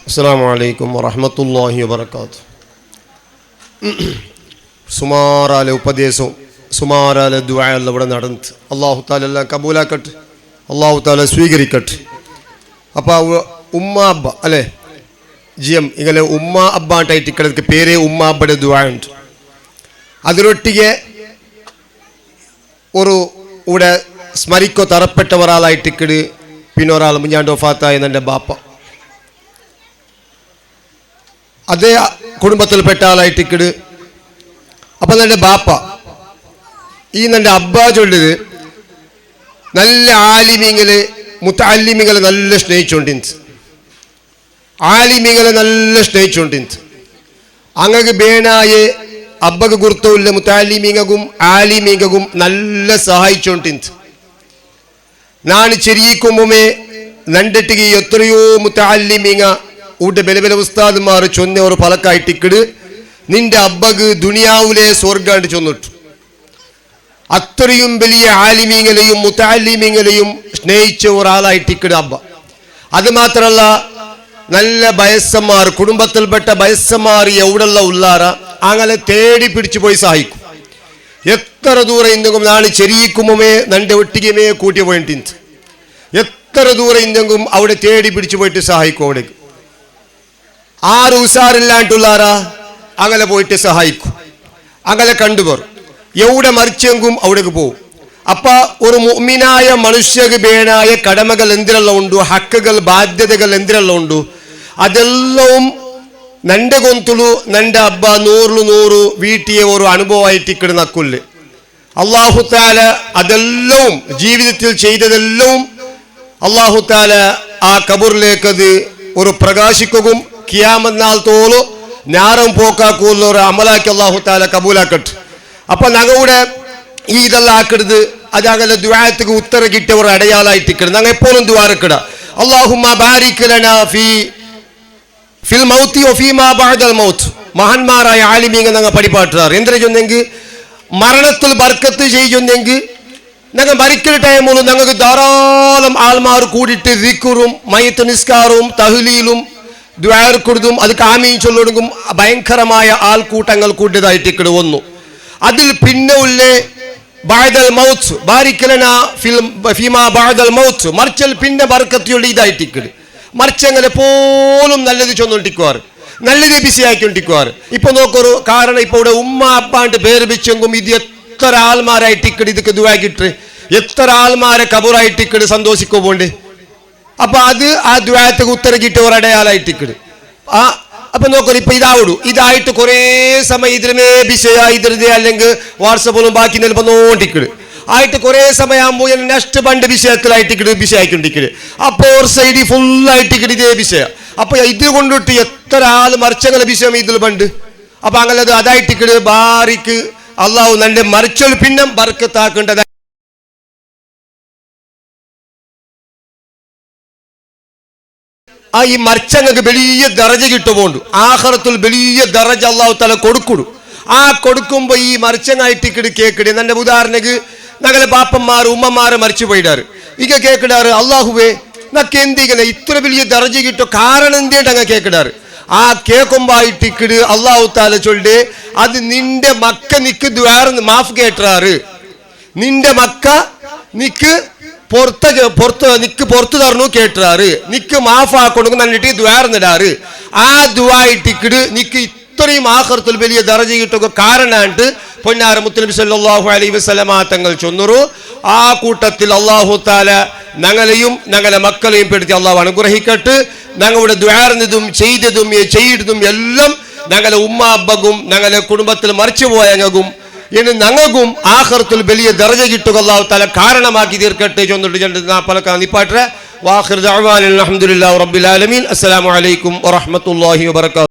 അസ്സലാമു അലൈക്കും വറഹ്മത്തുള്ളാഹി വബറകാതുഹു. സുമാറാല ഉപദേശവും സുമാറാല ദുആയെല്ലാം ഇവിടെ നടന്ന് അല്ലാഹു തആല എല്ലാം കബൂലാക്കട്ടെ, അല്ലാഹു തആല സ്വീകരിക്കട്ടെ. അപ്പോൾ ഉമ്മ അബ്ബ അല്ലേ ജിയം ഇങ്ങനെ ഉമ്മ അബ്ബ ആയിട്ട് ഇക്കടക്ക് പേരേ ഉമ്മ അബ്ബയുടെ ദുആ ഉണ്ട്. അതിനൊട്ടിಗೆ ഒരു ഇവിടെ സ്മരിക്കോ തറപ്പെട്ട ഒരാളായിട്ട് ഇക്കട് പിന്നെ ഒരാൾ മുഞ്ഞാണ്ട് വഫാത്തായ എൻ്റെ ബാപ്പ അതേ കുടുംബത്തിൽപ്പെട്ട ആളായിട്ട് ഇക്കട്. അപ്പം എൻ്റെ ബാപ്പ ഈ എൻ്റെ അബ്ബ ചൊല്ലിത് നല്ല ആലിമീങ്ങള് മുത്തഅല്ലിമീങ്ങളെ നല്ല സ്നേഹിച്ചുകൊണ്ടിരുന്നു, ആലിമീങ്ങളെ നല്ല സ്നേഹിച്ചുകൊണ്ടിരുന്നു. അങ്ങക്ക് ബേണായെ അബ്ബക്ക് ഗുർത്തുമില്ല മുത്തഅല്ലിമീങ്ങകും ആലിമീങ്ങകും നല്ല സഹായിച്ചുകൊണ്ടിരുന്നു. ನಾನು ചെറിയക്കുമ്പേ നണ്ടിട്ടിಗೆ എത്രയോ മുത്തഅല്ലിമീങ്ങ ഊട്ട ബല ബല ഉസ്താദ്മാർ ചൊന്ന ഒരു പലക്കായിട്ടിക്കട് നിന്റെ അബ്ബക്ക് ദുനിയാവിലെ സ്വർഗാണ്ട് ചൊന്നിട്ടു. അത്രയും വലിയ ആലിമീങ്ങളെയും മുത്തഅല്ലിമീങ്ങളെയും സ്നേഹിച്ച ഒരാളായിട്ടിക്കട് അബ്ബ. അത് മാത്രമല്ല നല്ല വയസ്സന്മാർ കുടുംബത്തിൽപ്പെട്ട വയസ്സന്മാർ എവിടെയുള്ള ഉള്ളാറ അങ്ങനെ തേടി പിടിച്ചു പോയി സഹായിക്കും. എത്ര ദൂരം ഇന്നെങ്കും നാളെ ചെറിയക്കുമ്പേ നന്റെ ഒട്ടികമേ കൂട്ടി പോയിട്ട് എത്ര ദൂരം ഇന്നെങ്കും അവിടെ തേടി പിടിച്ചു പോയിട്ട് സഹായിക്കും. അവിടേക്ക് ആറ് ഉസാറില്ലാണ്ടുള്ളാറാ അങ്ങനെ പോയിട്ട് സഹായിക്കും. അങ്ങനെ കണ്ടുപോർ എവിടെ മറിച്ചെങ്കും അവിടേക്ക് പോകും. അപ്പൊ ഒരു മുഅ്മിനായ മനുഷ്യക്ക് ബേണായ കടമകൾ എന്തിനെല്ലാം ഉണ്ടോ, ഹക്കുകൾ ബാധ്യതകൾ എന്തിനെല്ലാം ഉണ്ടോ, അതെല്ലാം നന്റെ ഗൊಂತುಲು നന്റെ അബ്ബ 100 വീട്ടിയ ഒരു അനുഭവമായിട്ട് ഇക്കട് നക്കുല്ല്. അല്ലാഹു തആല അതെല്ലാം ജീവിതത്തിൽ ചെയ്തതെല്ലാം അല്ലാഹു തആല ആ കബറിലേക്ക് അത് ഒരു പ്രകാശിക്കുകയും ഖിയാമത്ത് നാൾ തോലും ഞാറും പോക്കാക്കുള്ള ഒരു അമലാക്കി അല്ലാഹു തആല കബൂലാക്കട്ടെ. അപ്പൊ ഞങ്ങളുടെ ഈ ഇതെല്ലാം ആക്കരുത്, അത് അങ്ങനെ ദുആക്ക് ഉത്തരം കിട്ടിയ ഒരു അടയാളായിട്ട് ഇക്കട് ഞങ്ങൾ എപ്പോഴും ദുആറക്കിട അല്ലാഹുമ്മ ബാരിക് ലനാ ഫിൽ മൗത്തി വഫീമാ ബഅദൽ മൗത്ത്. മഹാന്മാരായ ആലിമീങ്ങൾ ഞങ്ങൾ പഠിപ്പാട്ടാറ് എന്തിനാ ചൊന്നെങ്കിൽ മരണത്തിൽ ബർക്കത്ത് ചെയ്യുന്നെങ്കിൽ ഞങ്ങൾ മരിക്കുന്ന ടൈമിൽ ഞങ്ങൾക്ക് ധാരാളം ആൾമാർ കൂടിയിട്ട് ദിക്റും മയ്യത്ത് നിസ്കാരവും തഹ്ലീലും ദുആർക്കുടും അത് കാമീൻ ചൊല്ലുടും ഭയങ്കരമായ ആൾക്കൂട്ടങ്ങൾ കൂട്ടിയതായിട്ട് ഇക്കട് വന്നു. അതിൽ പിന്നെ ഉള്ളേ ബഅദൽ മൗത്ത് ബാരിക് ലനാ ഫീമാ ബഅദൽ മൗത്ത് മറിച്ചൽ പിന്നെ ബർക്കത്തുള്ള ഇതായിട്ട് ഇക്കട് മറിച്ചങ്ങനെ പോലും നല്ലത് ചൊന്നോണ്ടിക്കുവാറ്, നല്ലത് ബിസിയാക്കിക്കൊണ്ടിക്കുവാറ്. ഇപ്പൊ നോക്കൊരു കാരണം ഇപ്പൊ ഇവിടെ ഉമ്മ അപ്പാണ്ട് പേര് വെച്ചെങ്കും ഇത് എത്ര ആൾമാരായിട്ട് ഇക്കട് ഇതൊക്കെ ദുആക്കിട്ട് എത്ര ആൾമാരെ കബറായിട്ട് ഇക്കട് സന്തോഷിക്കോ പോണ്ട്. അപ്പൊ അത് ആ ദുആക്ക് ഉത്തരം കിട്ടിയ ഒരു അടയാളായിട്ട് ഇക്കട്. അപ്പൊ നോക്കൂ ഇപ്പൊ ഇതായിട്ട് കുറേ സമയം ഇതിലേ ബിസിയ ഇതിരുതേ അല്ലെങ്കിൽ വാട്സപ്പിലും ബാക്കി നിലപ്പന്നോണ്ടിക്കട് ആയിട്ട് കുറേ സമയമാകുമ്പോൾ നെക്സ്റ്റ് പണ്ട് വിഷയത്തിലായിട്ട് വിഷയമായിക്കൊണ്ടിരിക്കല്. അപ്പോൾ ഒരു സൈഡ് ഫുള്ളായിട്ട് ഇതേ വിഷയം. അപ്പൊ ഇത് കൊണ്ടിട്ട് എത്ര ആള് മറിച്ചങ്ങനെ വിഷയം ഇതിൽ പണ്ട്. അപ്പൊ അങ്ങനെ അത് അതായിട്ട് ബാരിക്ക് അള്ളാഹു നന്റെ മറിച്ചൽ പിന്നെ ബർക്കത്താക്കേണ്ടത്. ആ ഈ മറിച്ചങ്ങൾക്ക് വലിയ ദറജ കിട്ടുപോണ്ട് ആഖിറത്തിൽ വലിയ ദറജ അള്ളാഹു തആല കൊടുക്കുടു. ആ കൊടുക്കുമ്പോ ഈ മറിച്ചങ്ങായിട്ട് കേക്കിട് എന്നെ ഉദാഹരണക്ക് ഞങ്ങളെ ബാപ്പന്മാർ ഉമ്മമാരെ മരിച്ചു പോയിടാറ് ഇക കേക്കിടാറ് അള്ളാഹുവേ നക്ക് എന്തിങ്ങനെ ഇത്ര വലിയ ദർജ കിട്ടോ കാരണം എന്തേട്ട് അങ്ങ് കേക്കിടാറ്. ആ കേക്കുമ്പായിട്ട് ഇക്കിട് അള്ളാഹു തആല ചൊല്ല് അത് നിന്റെ മക്ക നിക്ക് ദ്വാർന്ന് മാഫ് കേട്ടാറ്, നിന്റെ മക്ക നിക്ക് പുറത്ത് തരണു കേട്ടാറ്, നിക്ക് മാഫ് ആക്കൊണ്ടു നന്നിട്ട് ദ്വാർന്നിടാറ്. ആ ദുആയിട്ട് ഇക്കിട് നിക്ക് ഇത്രയും ആഖിറത്തിൽ വലിയ ദർജ കിട്ടുക കാരണാണ്ട് പൊന്നാര മുത്തനബി സല്ലല്ലാഹു അലൈഹി വസല്ലമ തങ്ങൾ ചൊന്നറു. ആ കൂട്ടത്തിൽ അല്ലാഹു തആല ഞങ്ങളെയും ഞങ്ങളെ മക്കളെയും പെടുത്തി അല്ലാഹു അനുഗ്രഹിക്കട്ടെ. ഞങ്ങളുടെ ദുആർന്നതും ചെയ്തതും എല്ലാം ഞങ്ങളെ ഉമ്മ അബ്ബകും ഞങ്ങളെ കുടുംബത്തിൽ മരിച്ചു പോയ ഞങ്ങൾക്കും ഇനി ഞങ്ങൾക്കും ആഖിറത്തിൽ വലിയ ദർജ കിട്ടുക അല്ലാഹു തആല കാരണമാക്കി തീർക്കട്ടെ. ചൊന്നിട്ട് പലക്കാ നിപ്പാട്ടെ. വാഖിർ ദഅവാന അൽഹംദുലില്ലാഹി റബ്ബിൽ ആലമീൻ. അസ്സലാമു അലൈക്കും വറഹ്മത്തുള്ളാഹി വബറകാതുഹു.